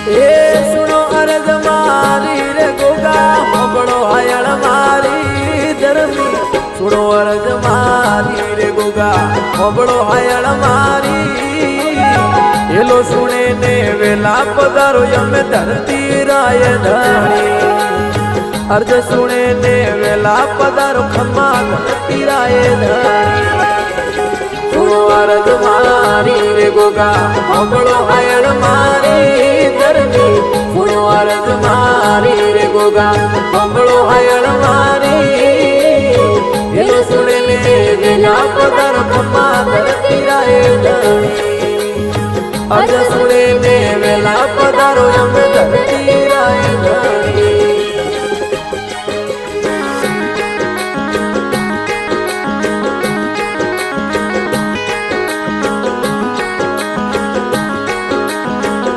એ સુનો અરજ મારી રે ગોગા હોબળો હાયળ મારી ધરમી સુનો અરજ મારી રે ગોગા હોબળો હાયળ મારી એલો સુણે ને વેલા પધારો અમે ધરતી રાય ધણી અર્જ સુણે ને વેલા પધારો ખમ્મા ધરતી રાય ધણી સુનો અરજ મારી રે ગોગા હોબળો હાયળ મારી ધરમી સુનો અરજ મારી રે ગોગા હોબળો હાયળ મારી એલો સુણે ને વેલા પધારો ખમ્મા ધરતી રાય ધણી અર્જ સુણે ને